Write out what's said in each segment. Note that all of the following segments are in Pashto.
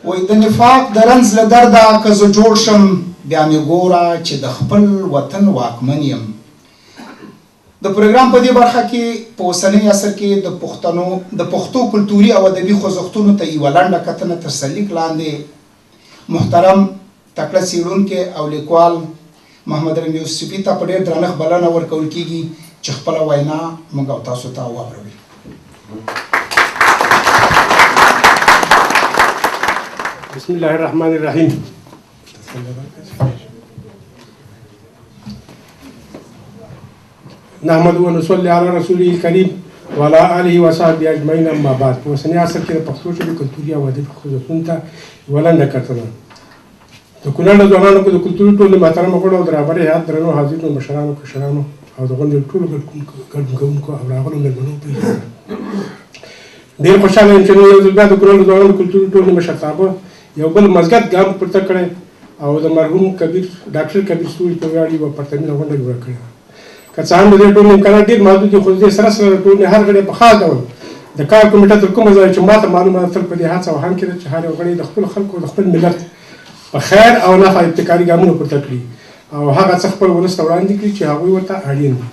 وایي د نفاق د رنځ له درده که زه جوړ شم بیا مې ګوره چې د خپل وطن واکمن یم. د پروګرام په دې برخه کې په اوسني عصر کې د پښتو کلتوري او ادبي خوځښتونو ته یوه لنډه کتنه تر سرلیک لاندې محترم تکړه څېړونکی او لیکوال محمد رحیم یوسفي ته په ډېر درنښت بلنه ورکول کېږي چې خپله وینا موږ او تاسو ته واوروي. بسم الله الرحمن الرحیم. نحمد ونصلي على رسوله الكريم وعلى آله وصحبه اجمعین. اما بعد، په اوسني عصر کې د پښتو ژبې کلتوري او ادبي خوځښتونو ته یوه لنډه کتنه. د کونړ د ځوانانو په د کلتوري ټولنې محترمو غړو او د رهبرۍ هیات درنو حاضرینو مشرانو کشرانو او د غونډې ټولو ګډون کوونکو او راغلو مېلمنو په ډېر خوشحاله یم چې نن یو ځل بیا د کونړ د ځوانانو کلتوري ټولنې مشرتابه یو بل مزګت ګام پورته کړی او د مرحوم ډاکټر کبیر ستوري په ویاړ یوه پرتمینه غونډه جوړه کړې ده. که څه هم د دې ټولنې امکانات ډېر محدود دي، خو د دې سره سره د ټولنې هر غړی په خاص ډول د کار کمیټه تر کومه ځایه چې ماته معلومه ده تل په دې هڅه او هڅه کې ده چې هر یو غړی د خپلو خلکو د خپل ملت په خیر او نفع ابتکاري ګامونه پورته کړي او هغه څه خپل ولس ته وړاندې کړي چې هغوی ورته اړین دي.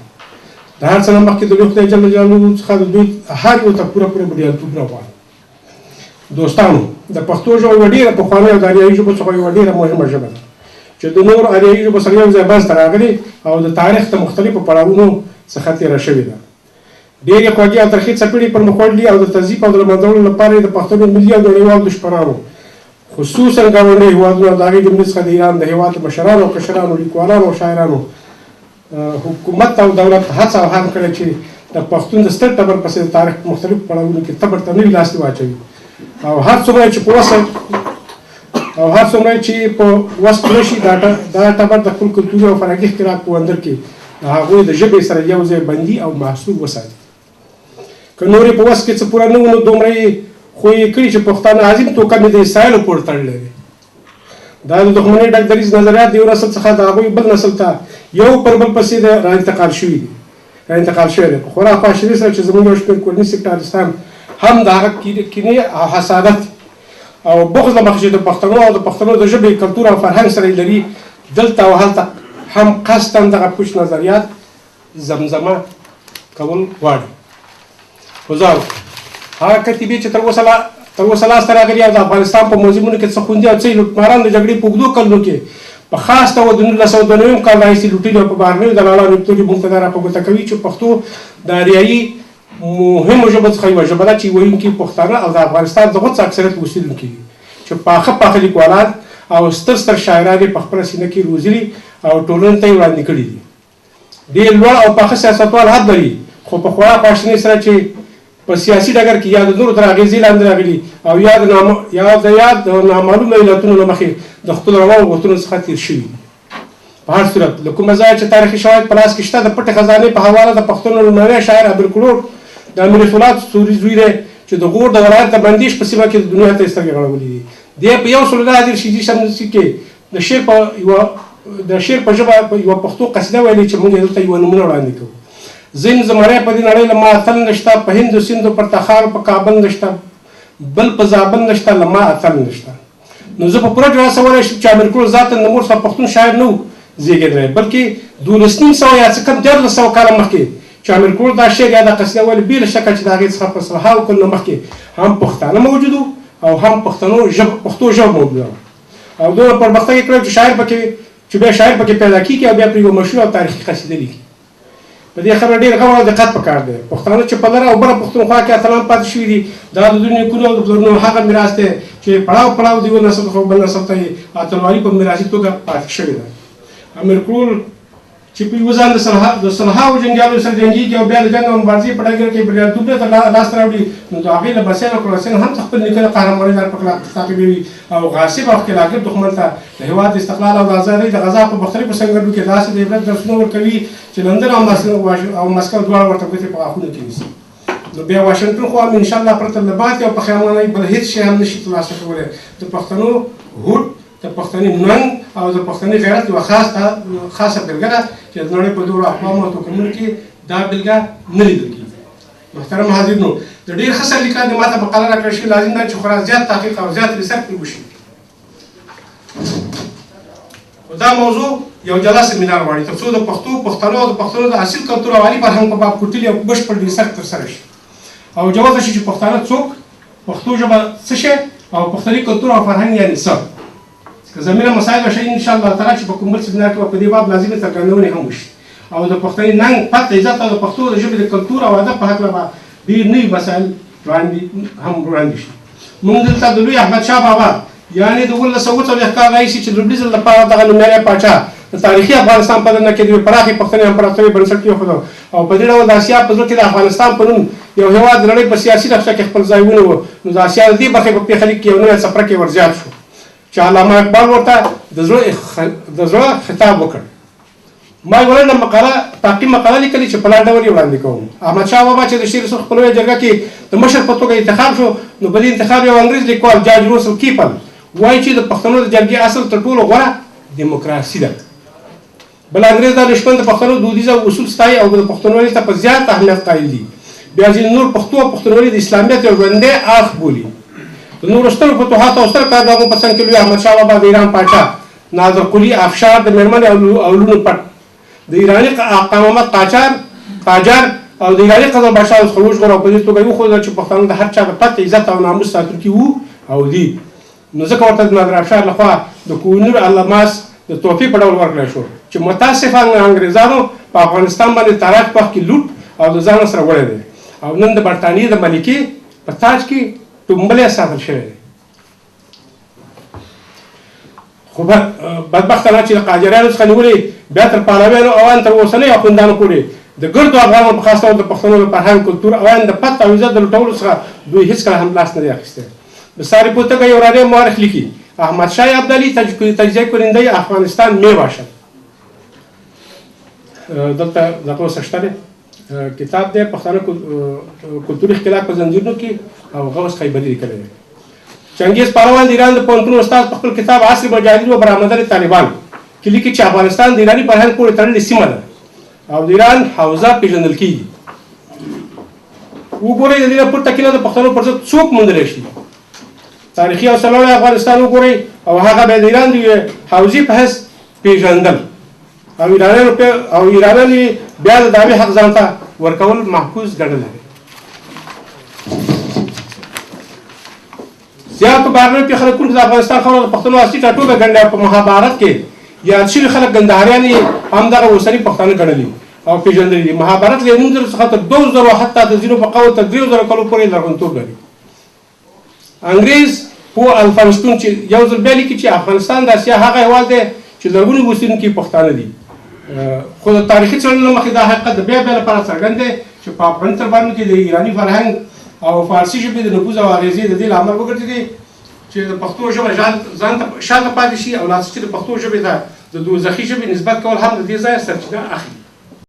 د هر څه نه مخکې د لوی خدای جل جلاله څخه د دوی هر یو ته پوره بریالیتوب غواړم. دوستانو، د پښتو ژبه یوه ډېره پخوانۍ او د اریایي ژبو څخه یوه ډېره مهمه ژبه ده چې د نورو اریایي ژبو سره یو ځای منځته راغلې او د تاریخ د مختلفو پړاوونو څخه تېره شوې ده. ډېرې خوږې او ترخې څپېړې پر مخ وړلي او د تهذیب او د له منځه وړلو لپاره یې د پښتنو ملي او نړیوالو دشمنانو خصوصا ګاونډي هېوادونو او د هغې جملې څخه د ایران د هېواد مشرانو او کشرانو لیکوالانو او شاعرانو حکومت او دولت هڅه او هڅه کړې چې د پښتون د ستر ټبر پسې د تاریخ په مختلفو پړاوونو کې تبر ته نوي لاس واچوي او هر څومره چې په وس نشي دا ټبر د خپل کلتوري او فرهنګي اختلاف په اندر کې د هغوی د ژبې سره یو ځای بندي او محصول وساتي. که نور یې په وس کې څه پوره نه وو نو دومره یې خو یې کړي چې پښتانه عظیم توکم یې د اسرایلو پورې تړلی دی. دا د دښمنۍ ډک دریځ نظریات د یو نسل څخه د هغوی بل نسل ته یو پر بل پسې را انتقال شوی دی. په خورا خواشینۍ سره چې زموږ یو شمېر کورني سکټاریستان هم د هغه کینې او حسادت او بغض له مخې چې د پښتنو او د پښتنو د ژبې کلتور او فرهنګ سره یې لري دلته او هلته هم قصدا دغه پوچ نظریات زمزمه کول غواړي. خو زه هغه کتیبې چې تر اوسه لاسته راغلي او د افغانستان په موزیمونو کې څه خوندي او څه لوټماران د جګړې په اوږدو کلونو کې په خاص ډول د 1992 کال راهیسې لوټلي او په بهرنیو دلالانو تورې موږ ته دا راپه کوي چې پښتو د اریایي مهمو ژبو څخه یوه ژبه ده چې ویونکي پښتانه او د افغانستان د غوڅ اکثریت اوسېدونکي دي چې پاخه لیکوالان او ستر شاعران یې په خپله سینه کې روزلي او ټولنې ته یې وړاندې کړي دي. ډېر لوړ او پاخه سیاستوال حد لري، خو په خورا خواشینۍ سره چې په سیاسي ډګر کې یا د نورو تر اغېزې لاندې راغلي او یا د نامعلومو علتونو له مخې د خپلو روانو غوښتنو څخه تېر شوي. په هر صورت له کومه ځایه چې تاریخي شواهد په لاس کې شته د پټې خزانې په حواله د پښتون لومړنی شاعر عبدالکلور د امیر فولاد سوري زوی دی چې د غور د ولایت د بندیش په سیمه کې د دنیا ته یې سترګې غړولې دي. دی په 1913 کې د شعر په ژبه یوه پښتو قصیده ویلې چې موږ یې دلته یوه نمونه وړاندې کوو. ځین زمری په دې نړۍ له ما اتل نشته، په هند سیندو پر تخار په کابل نشته، بل په زابل نشته، له ما اتل نشته. نو زه په پوره ډول هڅولی شم چې امیر ذاتا د مور څخه پښتون شاعر نه و زېږېدلی، بلکې 1200 یا څه کم 1400 کاله مخکې چې امیر کروړ دا شعر یا دا قصیده ویلې بې له شکه چې د هغې څخه په سلهاوو کلونو مخکې هم پښتانه موجود وو او هم پښتو ژبه موجوده وه او دومره پرمختګ یې کړی چې بیا شاعر پکې پیدا کېږي او بیا پرې یوه مشهوره او تاریخي قصیده لیکي. په دې خبره ډېر غور او دقت پکار دی. پښتانه چې په لره او بله پښتونخوا کې اتلان پاتې شوي دي دا د دوی نیکونو او د پلرونو هغه میراث دی چې پړاو د یو نسل څخه بل نسل ته یې اتلوالي په میراثي توګه پاتې شوې ده. امیر کروړ چې په یو ځان د سلهاوو جنګیالو سره جنګېږي او بیا د جنګ او مبارزې په ډګر کې بریالیتوب ته لاسته راوړي نو د هغې له بسیل او کلاسین هم خپل نیکه د قهرمانۍ لار په تعقیبوي او غاصب او ښکېلاګر دښمن ته د هېواد د استقلال او د ازادۍ د غذا په مختلفو سنګرونو کې داسې د عبرت درسونه ورکوي چې لندن او مسکو دواړه ورته ګوتې په غاښونو کې نیسي. نو بیا واشنګټن خو هم انشاءالله پرته له ماتې او پښیمانۍ بل هېڅ شی هم نشي ترلاسه کولی. د پښتنو هوډ، د پښتني ننګ او د پښتني غیرت یوه خاصه بېلګه ده چې د نړۍ په نورو اقوامو او توکمونو کې دا بېلګه نه لیدل کېږي. محترم حاضرینو، د ډېر ښه سرلیکان دې ماته مقاله راکړل شي لازم ده چې خورا زیات تحقیق او زیات ریسرچ پرې وشي. دا موضوع یو جلا سیمینار غواړي تر څو د پښتنو او د پښتنو د اصیل کلتور او عالي فرهنګ په باب کوټلي او بشپړ ریسرچ ترسره شي او جواب شي چې پښتانه څوک، پښتو ژبه څه شی او پښتني کلتور او فرهنګ یعنې څه. که زمینه مسایل شي ان شاء الله تعالی چې په کوم بل سیمینار کې په دې باب لازمي څرګندونې هم وشي او د پښتني ننګ پت عزت او د پښتو د ژبې د کلتور او ادب په هکله به ډېر نوي مسایل وړاندې شي. موږ دلته د لوی احمدشاه بابا یعنې د 1940 کال راهیسې چې د لومړي ځل لپاره دغه نومیالی پاچا د تاریخي افغانستان په دننه کې د یوې پراخې پښتنې امپراتورۍ بنسټ کېښود او په دې ډول د اسیا په زړه کې د افغانستان په نوم یو هېواد د نړۍ په سیاسي نقشه کې خپل ځای ونیو، نو د اسیا د دې برخې په پېښه لیک کې یو نوی څپرکی ورزیات شو چې علامه اقبال ورته د زړه خطاب وکړ. ما یوه لنډه مقاله تعقیب مقاله لیکلې چې په لا ډول یې وړاندې کوم. احمدشاه بابا چې د شعر رسول خپلوۍ جرګه کې د مشر په توګه انتخاب شو، نو په دې انتخاب یو انګریز لیکوال جارج روسل کیپل وایي چې د پښتنو د جرګې اصل تر ټولو غوره دیموکراسي ده. بل انګریز دا نشمن د پښتنو دودیزه اصول ستایي او د پښتونولۍ ته په زیات اهمیت قایل دي. بیا ځینې نور پښتو او پښتونولي د اسلامیت یو ژوندی اړخ بولي. د نورو سترو فتوحاتو او ستر کارنامو په څنګ کې لوی احمدشاه بابا د ایران پاچا، نادر قلي افشار د میرمنې او لوڼو پټ، د ایراني قمامت قاجار او د ایراني قزل بادشاه څخه وژغوري او په دې توګه یې وښودل چې پښتانه د هر چا د پت عزت او ناموس ساتونکي وو او دي. نو ځکه ورته د نادر افشار لخوا د کوهنور الماس د تحفې په ډول ورکړی شو چې متاسفانه انګریزانو په افغانستان باندې تاراج په وخت کې لوټ او د ځان سره وړی دی او نن د برټانیې د ملکې په تاج کې ټومبلی ساتل شوی دی. خو بدبخته دا چې د قاجاریانو څخه نیولې بیا تر پهلویانو او ان تر اوسنیو اخوندانو پورې د ګردو افغانانو په خاص ډول د پښتنو د فرهنګ کلتور او ان د پت او عزت د لوټولو څخه دوی هېڅکله هم لاس نه دی اخیستی. د ساري په توګه یو رادی مورخ لیکي احمدشاه ابدالي تجزیه کننده افغانستان می باشد. دلته دغه څه شته کتاب دی پښتانه کلتوري اختلاف په زنځیرونو کې او غوث خیبري لیکلی دی. چنګیز پهلوان د ایران د پوهنتون استاد په خپل کتاب عصر مجاهدین و برآمدن طالبان کې لیکي چې افغانستان د ایراني فرهنګ پورې تړلې سیمه ده او د ایران حوزه پیژندل کېږي. وګورئ د دې نه پورته کېنه د پښتنو پر ضد څوک موندلی شي. تاریخي او سرلوړی افغانستان وګورئ او هغه به د ایران د یوې حوزې په حیث پیژندل او ایرانیان یې بیا د دعوې حق ځان ته ورکول محفوظ ګڼلی. زیاتو بهرنیو پېښه لرونکو د افغانستان خاوره د پښتنو اصلي ټاټوبی ګڼلې او په مهابارت کې یاد شوي خلک ګندهاریان یې همدغه اوسني پښتانه ګڼلي او پېژندلي دي. مهابارت له 1900 څخه تر 2000 حتی د ځینو په قول تر 3000 کلو پورې لرغونتوب لري. انګریز پوه الفانستون چې یو ځل بیا لیکي چې افغانستان د اسیا هغه هېواد دی چې لرغوني اوسېدونکي پښتانه دي. خو د تاریخي څېړنو له مخې دا حقیقت د بیا لپاره څرګند دی چې په افغاني طالبانو کې د ایراني فرهنګ او فارسي ژبې د نفوذ او اغېزې د دې له امله وګرځېدې چې د پښتو ژبه ځان ته شاته پاتې شي او لا چې د پښتو ژبې ته د دوزخي ژبې نسبت کول هم د دې ځایه سرچینه اخلي.